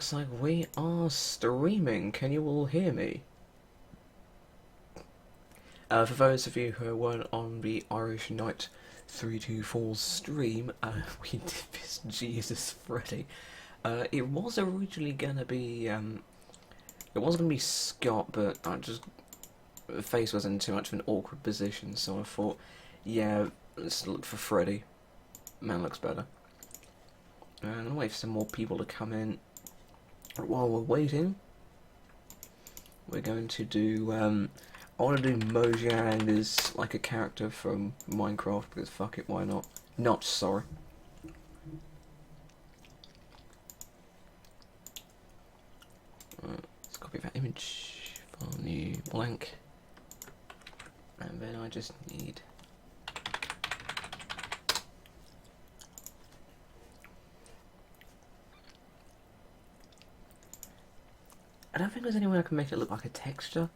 looks like we are streaming. Can you all hear me? For those of you who weren't on the Irish Knight 324 stream, we did this Jesus Freddy. It was originally gonna be, it was gonna be Scott, but the face was in too much of an awkward position, so I thought, yeah, let's look for Freddy. Man looks better. And I'll wait for some more people to come in. While we're waiting, we're going to do, I want to do Mojang as like a character from Minecraft, because fuck it, why not? Sorry. Let's copy that image, file new, blank. And then I just need... I don't think there's any way I can make it look like a texture.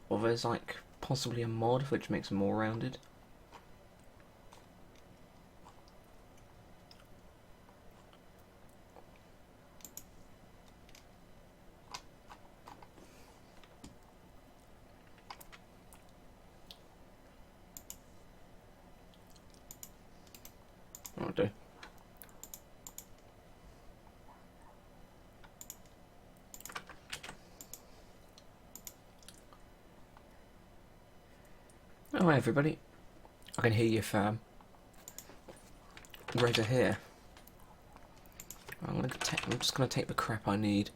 Or there's like possibly a mod which makes it more rounded. I'll do. Oh, hi everybody. I can hear you, fam. Right here. I'm just gonna take the crap I need.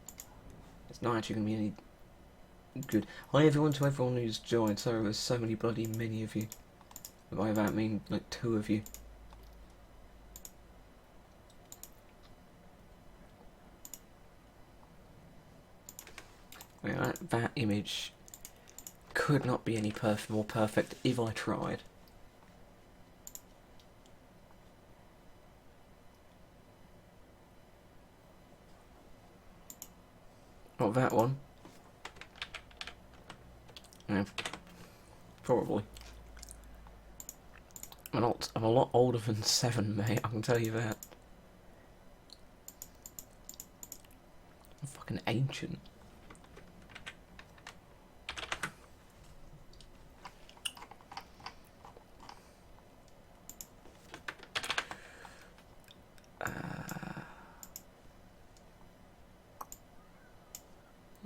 It's not actually gonna be any good. Hi everyone to everyone who's joined. Sorry, there's so many bloody many of you. By that I mean like 2 of you. Yeah, that image could not be any more perfect if I tried. Not that one. Yeah, probably. I'm a lot older than 7, mate, I can tell you that. I'm fucking ancient.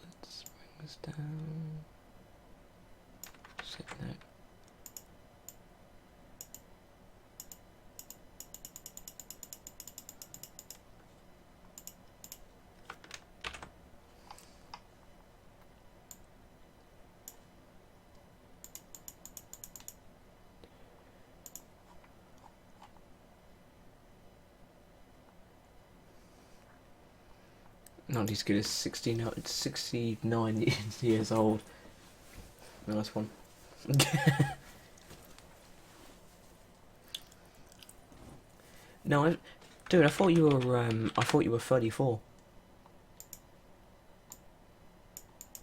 Let's bring this down. Shit, no. Not as good as 69 years old. Nice one. No, dude, I thought you were 34.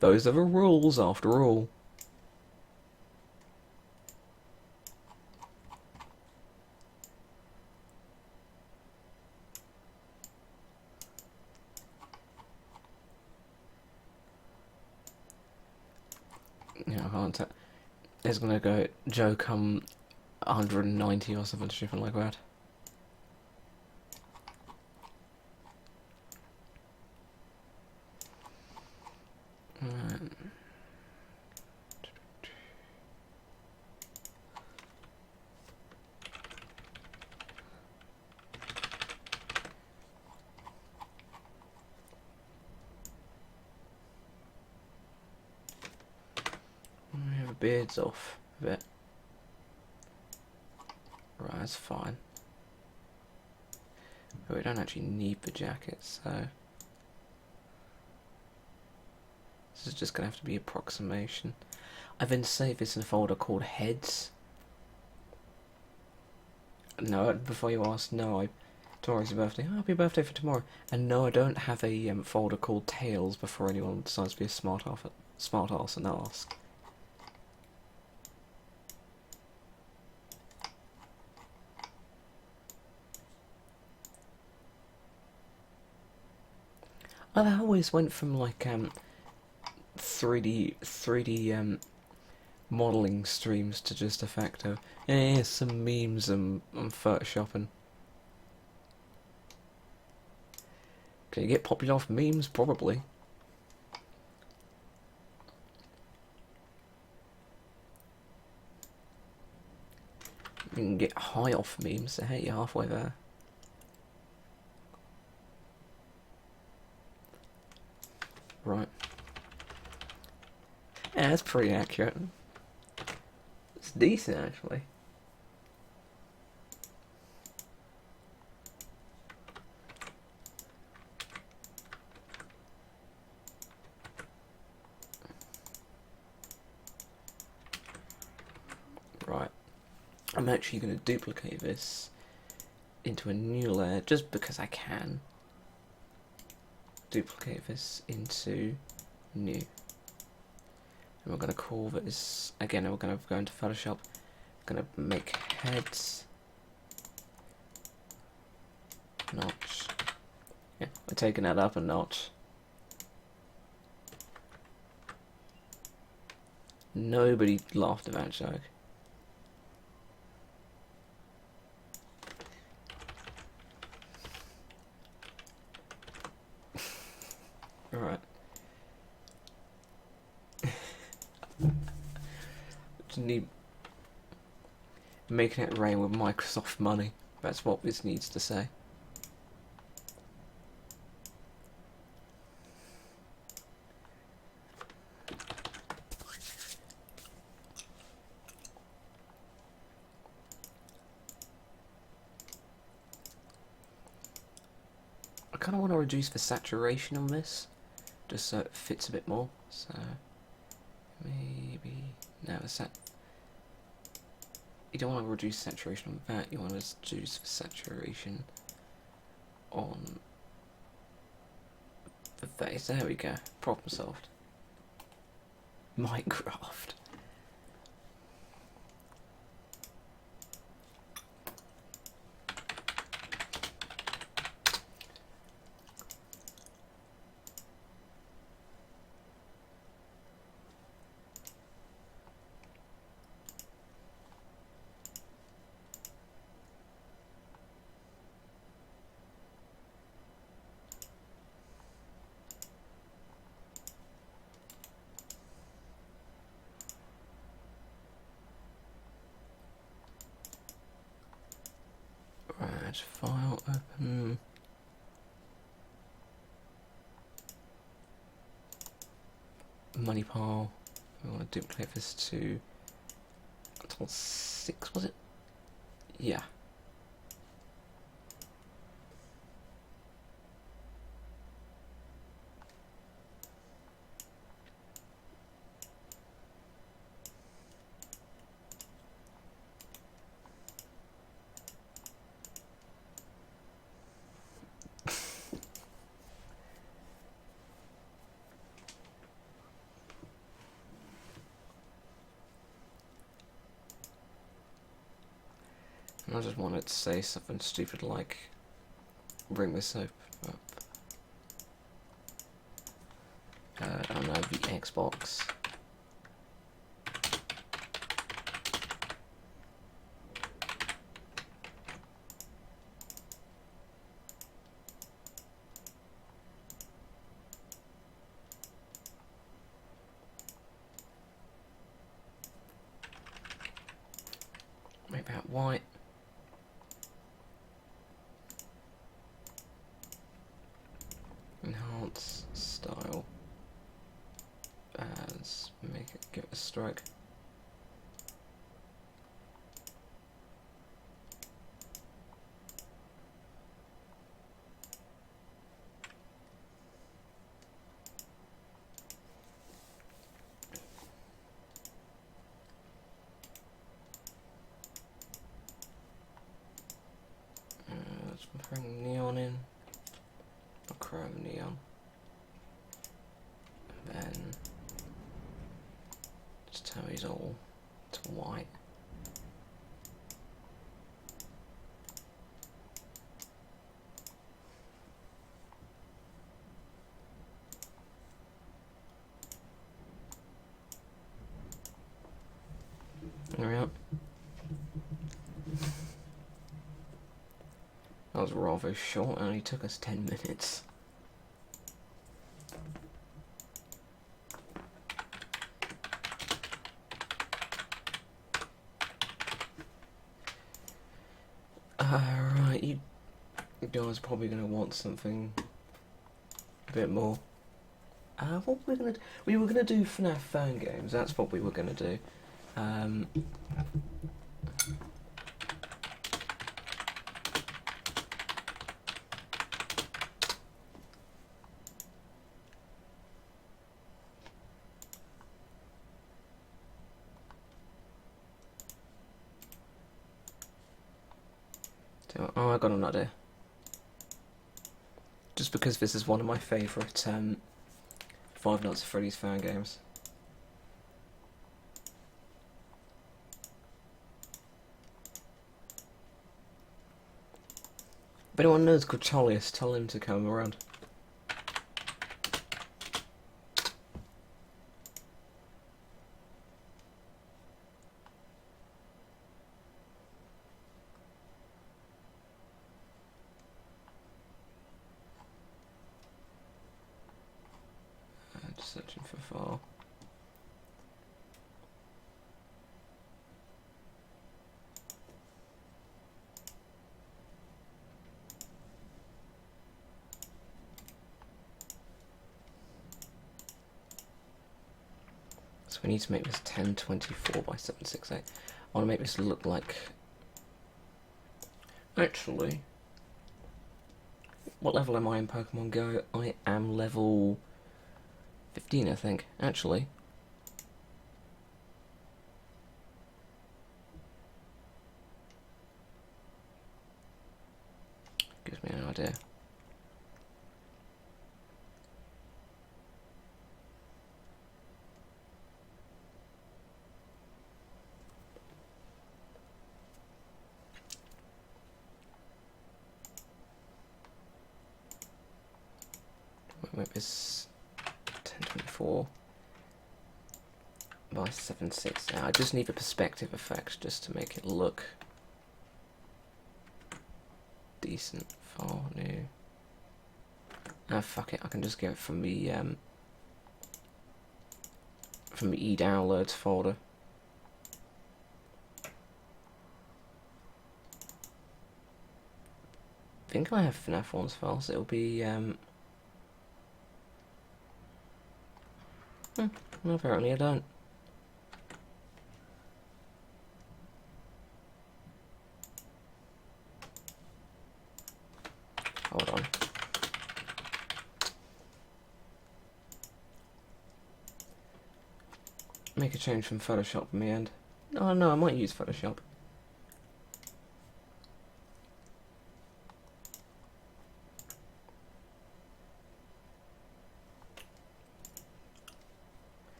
Those are the rules, after all. Yeah, I can't tell. It's gonna go Joe come 190 or something stupid like that. Alright. We have a beards off a bit. Right, that's fine. But we don't actually need the jacket, so this is just gonna have to be approximation. I've been saved this in a folder called Heads. No, before you ask, no, tomorrow's your birthday. Oh, happy birthday for tomorrow. And no, I don't have a folder called Tails before anyone decides to be a smart ass and ask. I always went from like 3D modelling streams to just a fact of some memes and photoshopping. Can you get popular off memes? Probably. You can get high off memes, so hey, you're halfway there. Right. Yeah, that's pretty accurate. It's decent, actually. Right. I'm actually going to duplicate this into a new layer just because I can. Duplicate this into new. And we're going to call this, again, we're going to go into Photoshop. We're going to make heads. Notch. Yeah, we're taking that up a notch. Nobody laughed at that joke. Alright. Just need making it rain with Microsoft money. That's what this needs to say. I kind of want to reduce the saturation on this, just so it fits a bit more. So maybe now you don't want to reduce saturation on that. You want to reduce the saturation on the face. There we go. Problem solved. Minecraft. Right, file open. Money pile. We want to duplicate this to 6, was it? Yeah. I just wanted to say something stupid like bring this up. I don't know, the Xbox. Make that white. Enhance style as make it give it a stroke. Let's bring neon in. Chrome neon, and then just turn these all to white. was rather short, it only took us 10 minutes. Right, you guys are probably going to want something a bit more. What were we going to do? We were going to do FNAF fan games, that's what we were going to do. Oh, I got an idea. Just because this is one of my favourite Five Nights at Freddy's fan games. If anyone knows Corcholius, tell him to come around. Just searching for file. So we need to make this 1024 by 768. I want to make this look like... Actually... What level am I in Pokemon Go? I am level 15, I think, actually. Gives me an idea. Make this 1024 by 76. Now I just need the perspective effect just to make it look decent. File new. Ah, fuck it. I can just get it from the e-downloads folder. I think I have FNAF 1's files. It'll be well, apparently I don't. Hold on. Make a change from Photoshop in the end. Oh no, I might use Photoshop.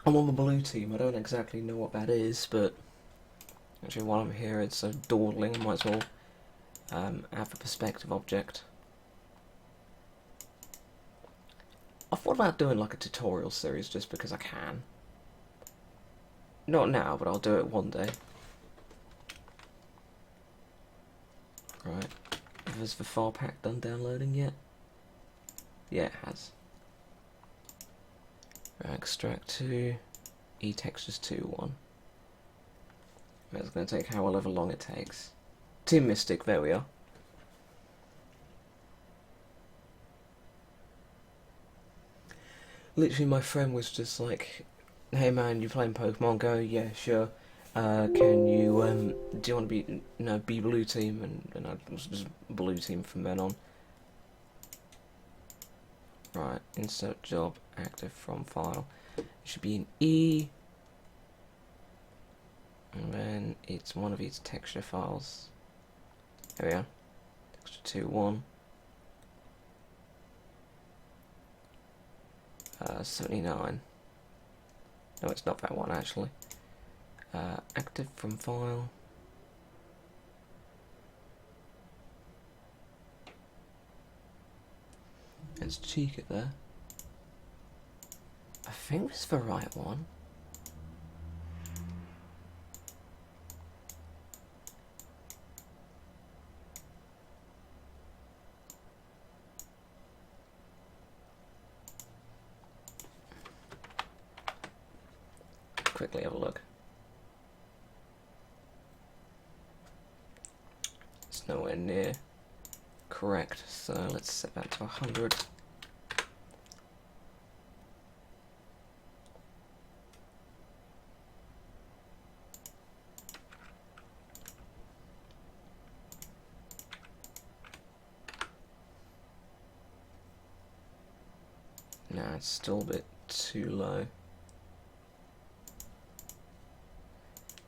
I'm on the blue team. I don't exactly know what that is, but actually while I'm here it's so dawdling, I might as well have a perspective object. I thought about doing like a tutorial series just because I can. Not now, but I'll do it one day. Right. Has the file pack done downloading yet? Yeah, it has. Extract to e-textures 2.1. That's going to take however long it takes. Team Mystic, there we are. Literally my friend was just like, hey man, you playing Pokemon Go? Yeah, sure. Can you, do you want to be, no, be blue team? And I was just blue team from then on. Right, insert job, active from file. It should be an E. And then it's one of its texture files. There we are. Texture 2.1. 79. No, it's not that one actually. Active from file. Let's cheek it there. I think it's the right one. quickly have a look. It's nowhere near correct, so let's set that to 100. No, it's still a bit too low.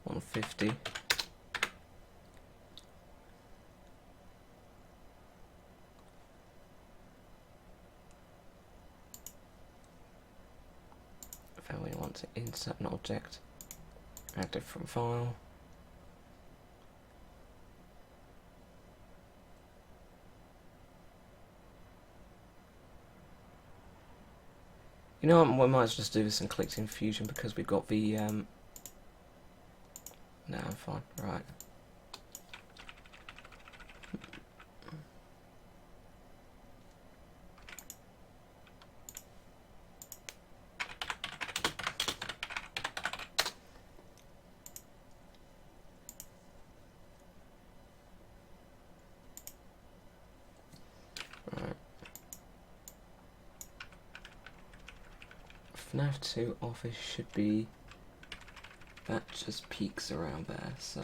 150. Then we want to insert an object, active from file. You know what, we might as well just do this and click in Fusion because we've got the, no, I'm fine, right. FNAF 2 office should be, that just peaks around there, so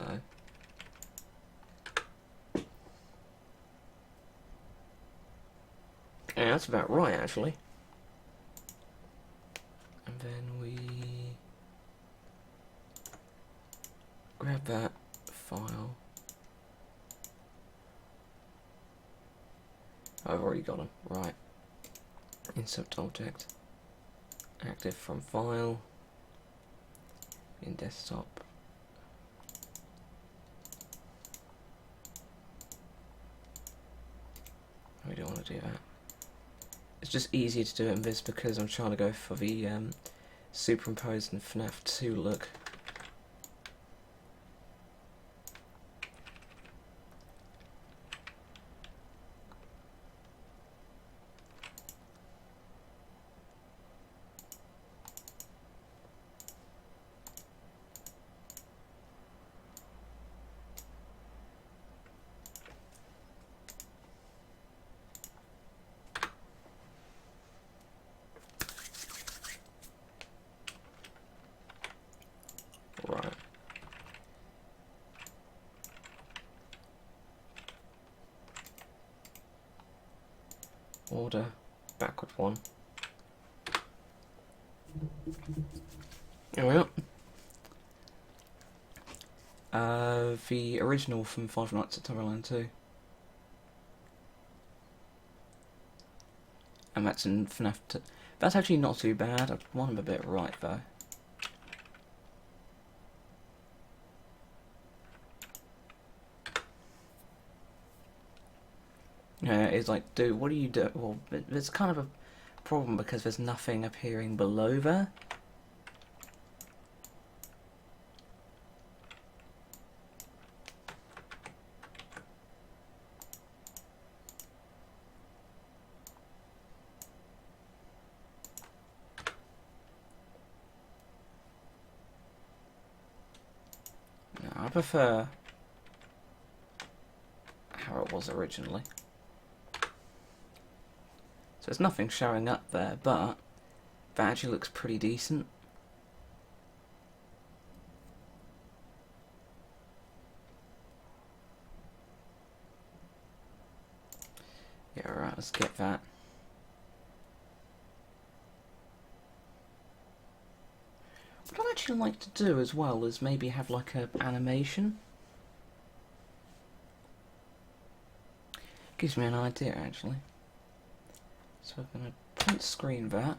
yeah, that's about right actually. And then we grab that file. Oh, I've already got them, right. Insert object. Active from file in desktop. We don't want to do that. It's just easier to do it in this because I'm trying to go for the superimposed and FNAF 2 look. Right. Order, backward one. There we are. The original from Five Nights at Tomorrowland 2. And that's in FNAF 2. That's actually not too bad. I want them a bit right though. Yeah, it's like, dude, what do you do? Well, there's kind of a problem because there's nothing appearing below there. No, I prefer how it was originally. So there's nothing showing up there, but that actually looks pretty decent. Yeah, alright, let's get that. What I'd actually like to do as well is maybe have like an animation. Gives me an idea actually. So I'm going to print screen that.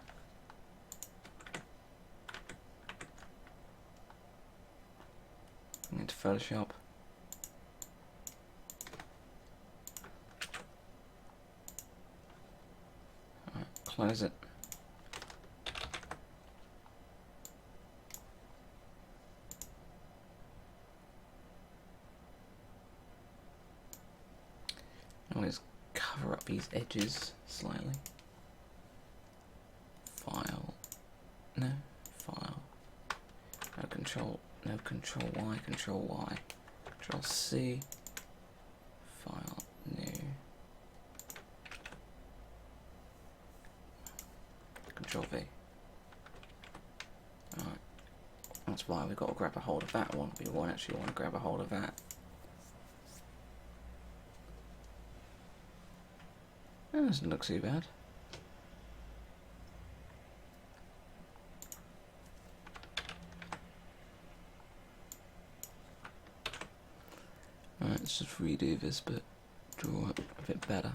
Into Photoshop. Alright, close it. Always cover up these edges slightly. File. No, file. Control Y, Control Y, Control C, File, New, Control V. Alright, that's why we've got to grab a hold of that one. We won't actually want to grab a hold of that. That doesn't look too bad. Alright, let's just redo this, but draw it a bit better.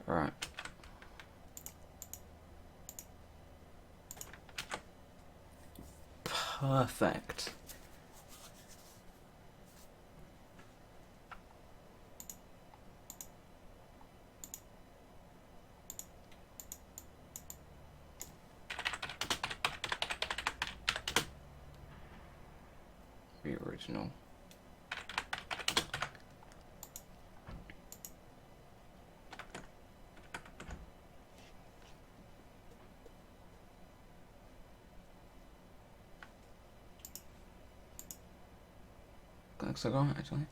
Right. Perfect. The original. Looks like alright, actually.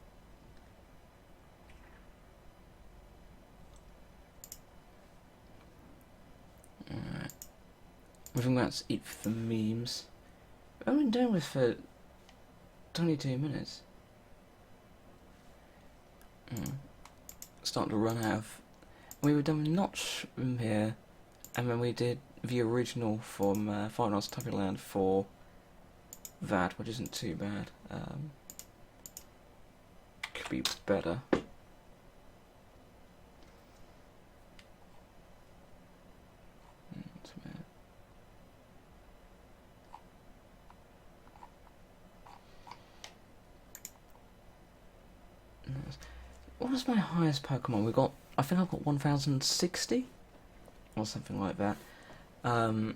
Alright. I think that's it for memes. I've been doing this for 22 minutes. Starting to run out of... We were done with Notch from here, and then we did the original from Five Nights at Land for that, which isn't too bad. Could be better. What was my highest Pokemon? We got, I think I've got 1060 or something like that. Yeah.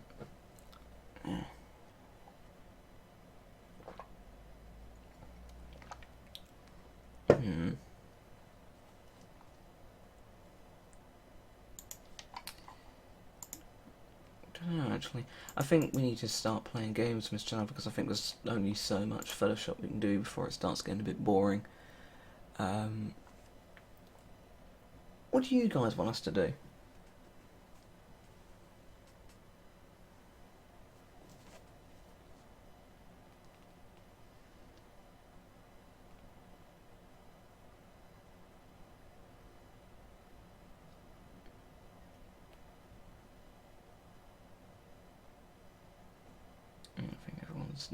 Don't know, actually. I think we need to start playing games on this channel because I think there's only so much Photoshop we can do before it starts getting a bit boring. What do you guys want us to do? I think everyone's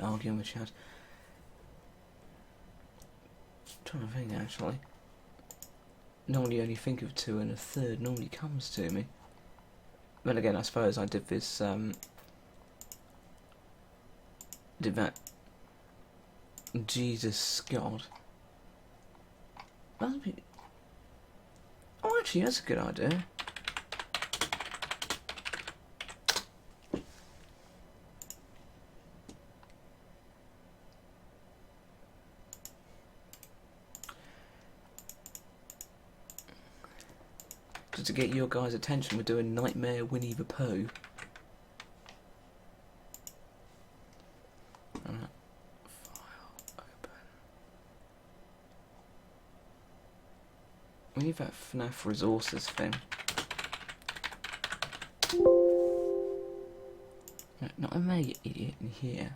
arguing with chat. I'm trying to think, actually. Normally only think of two and a third normally comes to me. But again, I suppose I did this, did that. Jesus God. That'd be... Oh, actually, that's a good idea. To get your guys' attention, we're doing Nightmare Winnie the Pooh. Alright. File open. We need that FNAF resources thing. Not a me, idiot, in here.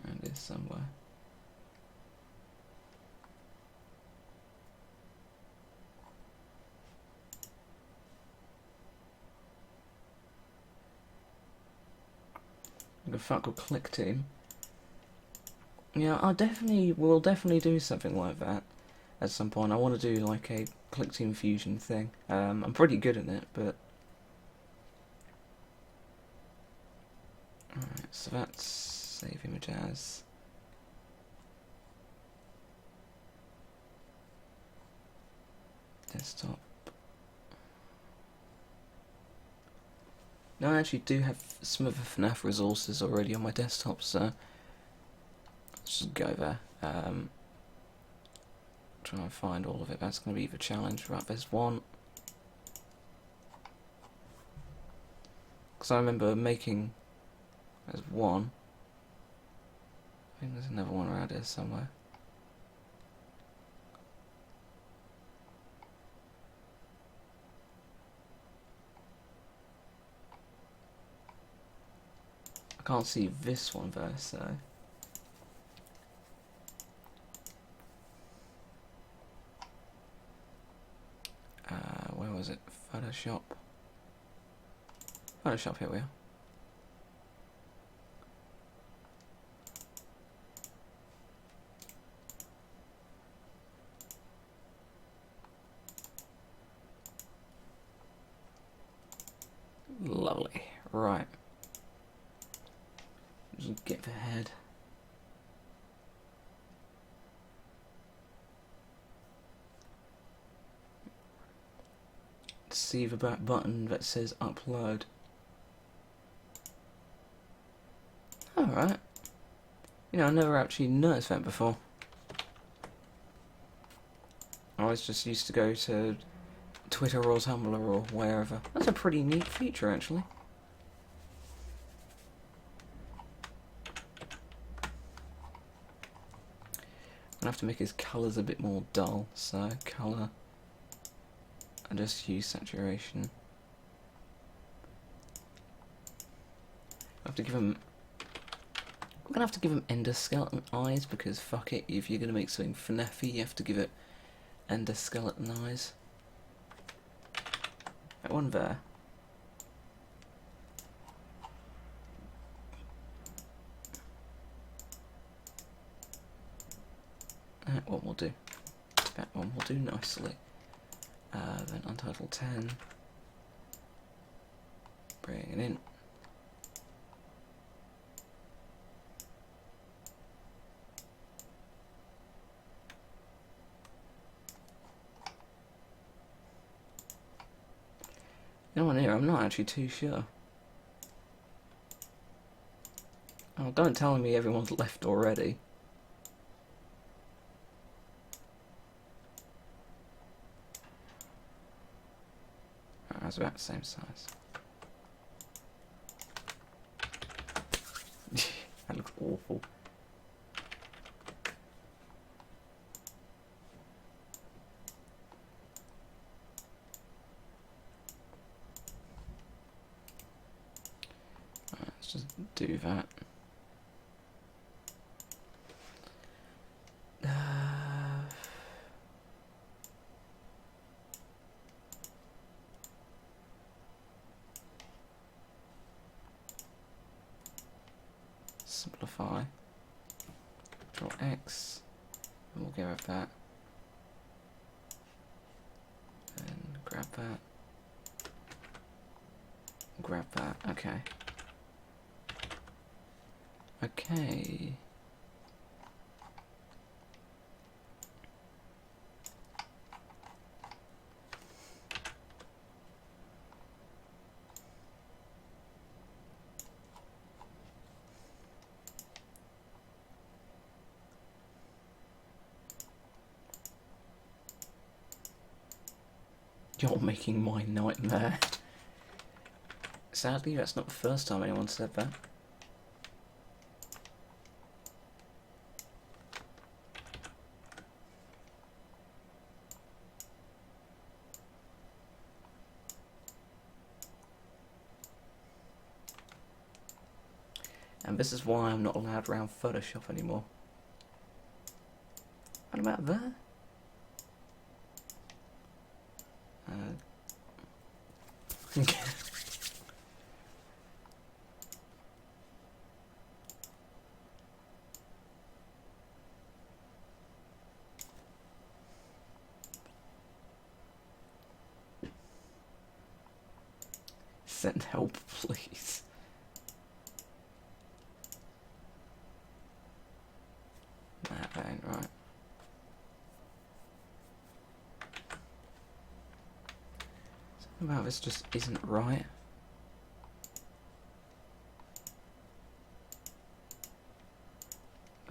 Around here somewhere. Like a fuck with Click Team. Yeah, we'll definitely do something like that at some point. I want to do like a Click Team Fusion thing. I'm pretty good at it, but... Alright, so that's save image as... Desktop. Now I actually do have some of the FNAF resources already on my desktop, so let's just go there. Try and find all of it. That's going to be the challenge. Right, there's one. Because I remember making... There's one. I think there's another one around here somewhere. I can't see this one though, so... where was it? Photoshop. Photoshop, here we are. Lovely. Right. Just get the head. See the back button that says upload. Alright. You know, I never actually noticed that before. I was just used to go to Twitter or Tumblr or wherever. That's a pretty neat feature, actually. I'm gonna have to make his colours a bit more dull, so colour. And just use saturation. I have to give him... I'm gonna have to give him endoskeleton eyes because fuck it, if you're gonna make something FNAF-y, you have to give it endoskeleton eyes. That one there. That one will do. That one will do nicely. Then Untitled 10. Bring it in. No one here, I'm not actually too sure. Oh, don't tell me everyone's left already. That's about the same size. That looks awful. Let's just do that. Simplify. Draw X. And we'll grab that. And grab that. Grab that. Okay. Okay. You're making my nightmare. Sadly, that's not the first time anyone said that. And this is why I'm not allowed around Photoshop anymore. What about there? Send help, please. That ain't right. Something about this just isn't right.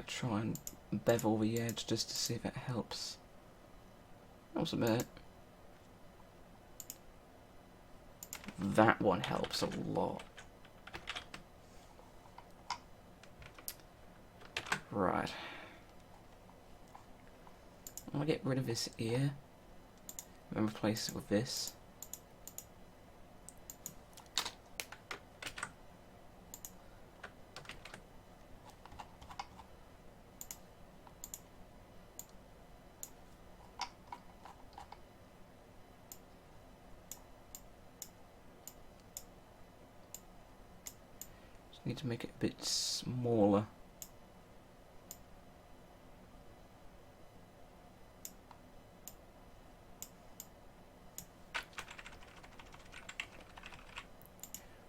try and bevel the edge just to see if it helps. Helps a bit. That one helps a lot. Right. I'm gonna get rid of this ear and replace it with this. Just need to make it a bit smaller.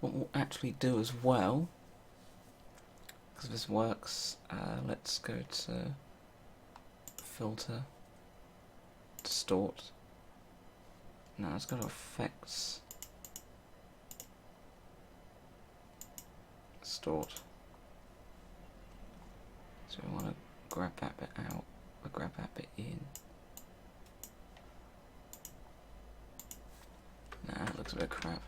What we'll actually do as well, because this works, let's go to filter, distort. Now it's got effects, distort. So we want to grab that bit out, or grab that bit in. Nah, it looks a bit crap.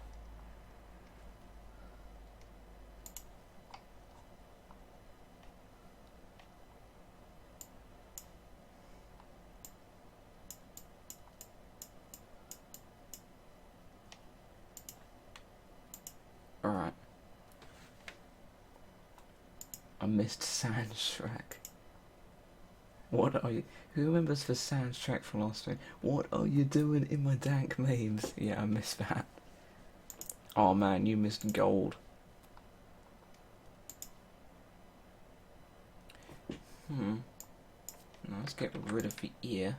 Alright. I missed Sans track. What are you... Who remembers the Sans track from last week? What are you doing in my dank memes? Yeah, I missed that. Oh man, you missed gold. Now let's get rid of the ear.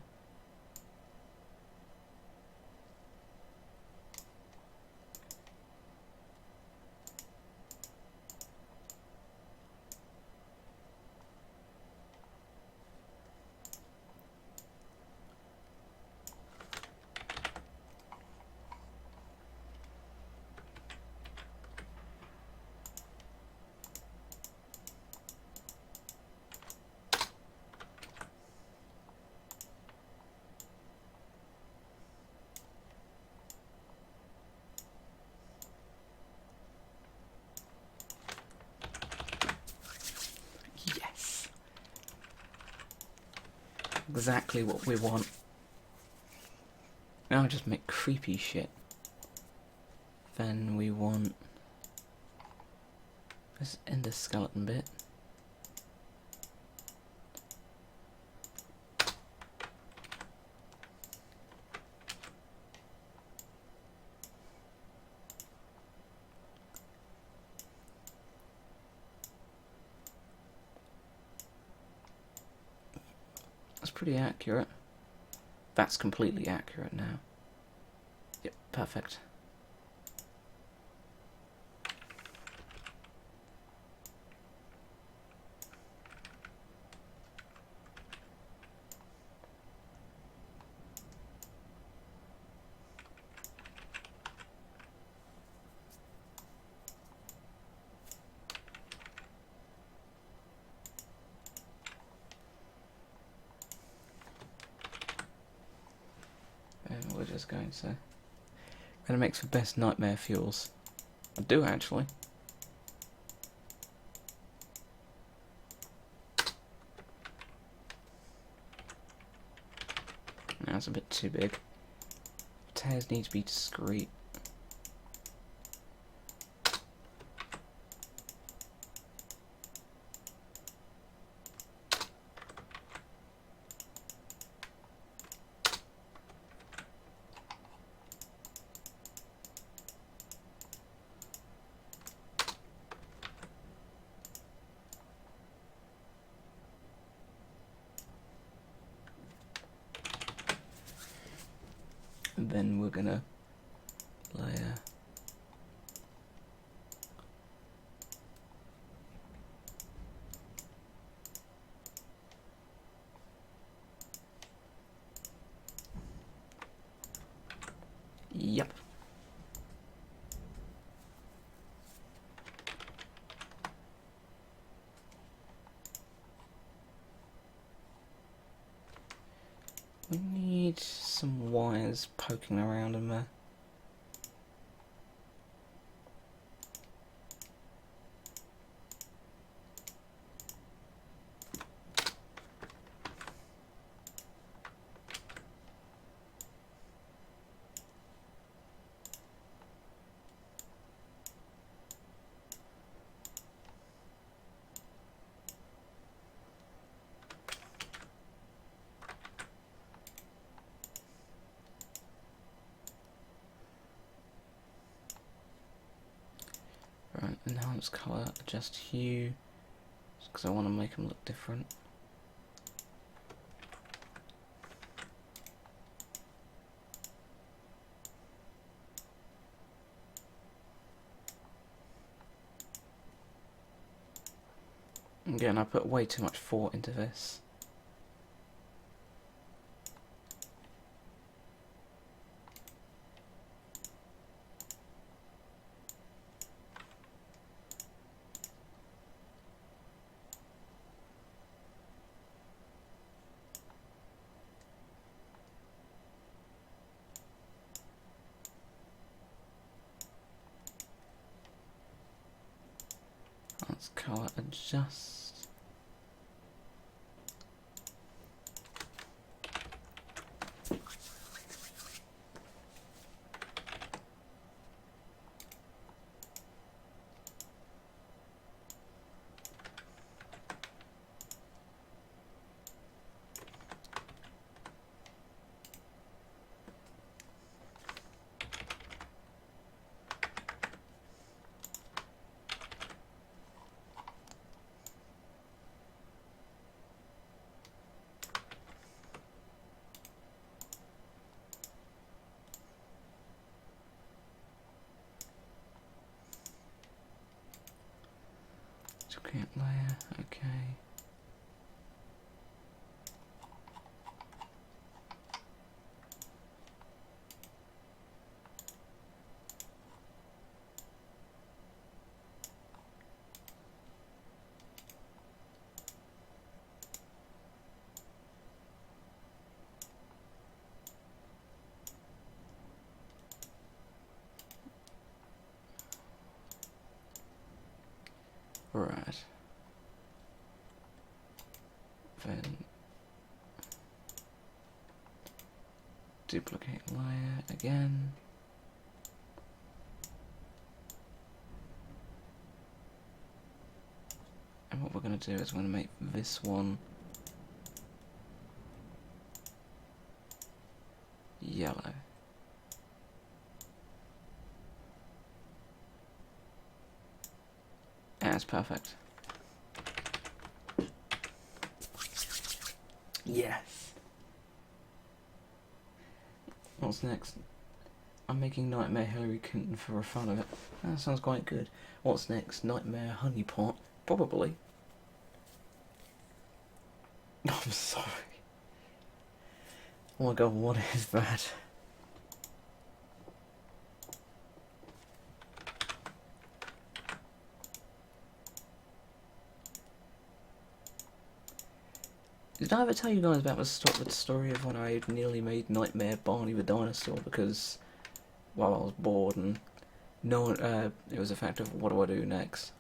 Yes! Exactly what we want. Now just make creepy shit. Then we want this endoskeleton bit. That's pretty accurate. That's completely accurate now. Yep, perfect. And we're just going to make the best nightmare fuels. I do actually. Now it's a bit too big. Tears need to be discreet. And then we're gonna layer yep. We need some wires poking around in there. Right, enhance colour, adjust hue, because I want to make them look different. Again, I put way too much thought into this. Let's colour adjust. Create layer, okay. Right. Then duplicate layer again. And what we're going to do is we're going to make this one yellow. That's perfect. Yes. What's next? I'm making Nightmare Hillary Clinton for the fun of it. That sounds quite good. What's next? Nightmare Honeypot? Probably. I'm sorry. Oh my god, what is that? Did I ever tell you guys about the story of when I nearly made Nightmare Barney the Dinosaur because, well, I was bored and no one, it was a fact of what do I do next?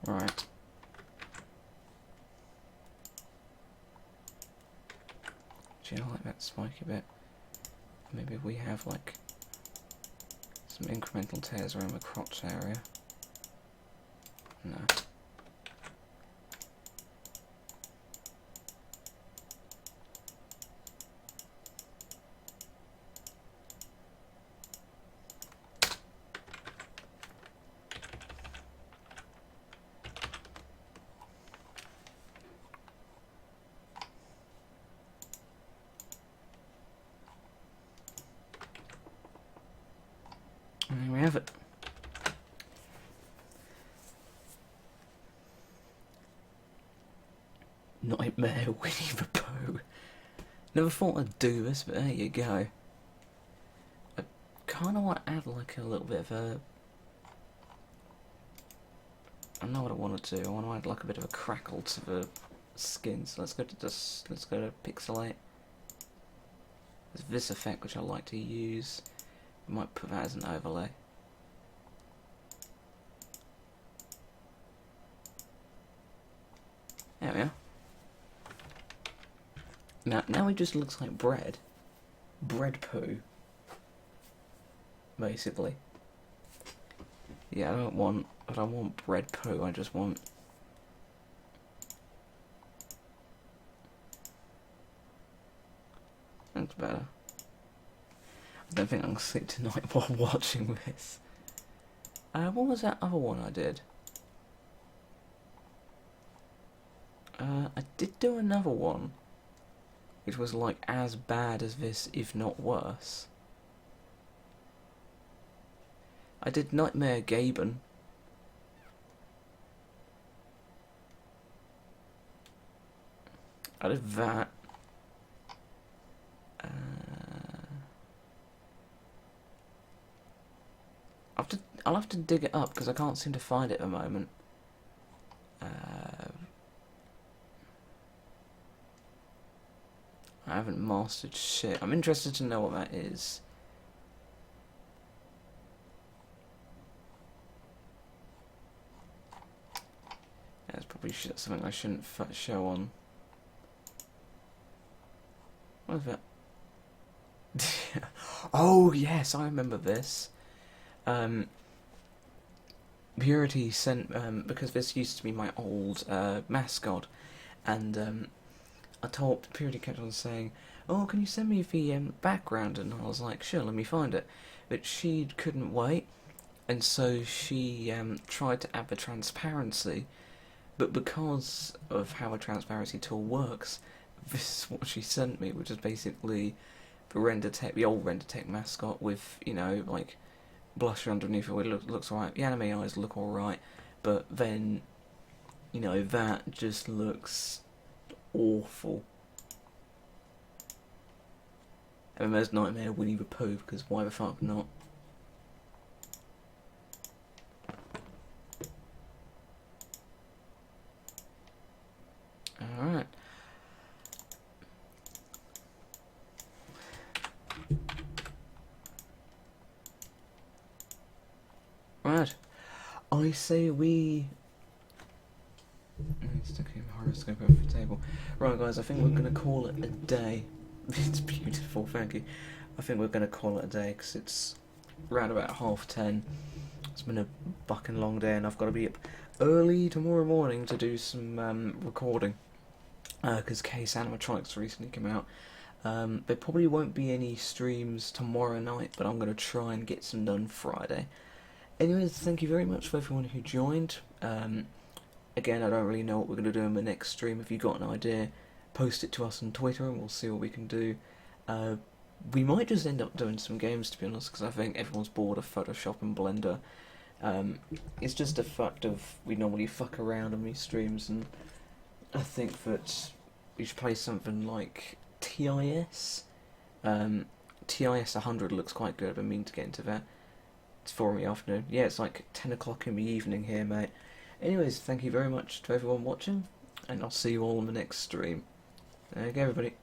Right. Do you like that spiky bit? Maybe we have like some incremental tears around the crotch area. No. Nightmare Winnie the Pooh. Never thought I'd do this, but there you go. I kind of want to add like a little bit of a... I know what I want to do. I want to add like a bit of a crackle to the skin. So let's go to pixelate. There's this effect which I like to use. I might put that as an overlay. There we are. Now it just looks like bread. Bread poo. Basically. Yeah, I don't want bread poo, I just want... That's better. I don't think I'm gonna sleep tonight while watching this. What was that other one I did? I did do another one, which was like as bad as this, if not worse. I did Nightmare Gaben. I did that. I'll have to dig it up because I can't seem to find it at the moment. I haven't mastered shit. I'm interested to know what that is. That's probably something I shouldn't show on. What is that? Oh yes, I remember this. Purity sent because this used to be my old mascot, and I told Purity kept on saying, "Oh, can you send me the background?" And I was like, "Sure, let me find it." But she couldn't wait, and so she tried to add the transparency. But because of how a transparency tool works, this is what she sent me, which is basically the old RenderTech mascot with, you know, like blusher underneath it. It looks alright. The anime eyes look alright, but then, you know, that just looks awful. And then there's Nightmare Winnie the Pooh, because why the fuck not? Alright. Right. I say we... Sticking a horoscope over the table. Right guys, I think we're going to call it a day. It's beautiful, thank you. I think we're going to call it a day because it's around about 10:30. It's been a fucking long day and I've got to be up early tomorrow morning to do some recording. Because Case Animatronics recently came out. There probably won't be any streams tomorrow night, but I'm going to try and get some done Friday. Anyways, thank you very much for everyone who joined. Again, I don't really know what we're going to do in the next stream. If you've got an idea, post it to us on Twitter and we'll see what we can do. We might just end up doing some games, to be honest, because I think everyone's bored of Photoshop and Blender. It's just a fact of we normally fuck around on these streams, and I think that we should play something like TIS. TIS 100 looks quite good. I mean to get into that. It's 4 in the afternoon. Yeah, it's like 10 o'clock in the evening here, mate. Anyways, thank you very much to everyone watching, and I'll see you all on the next stream. There you go, everybody.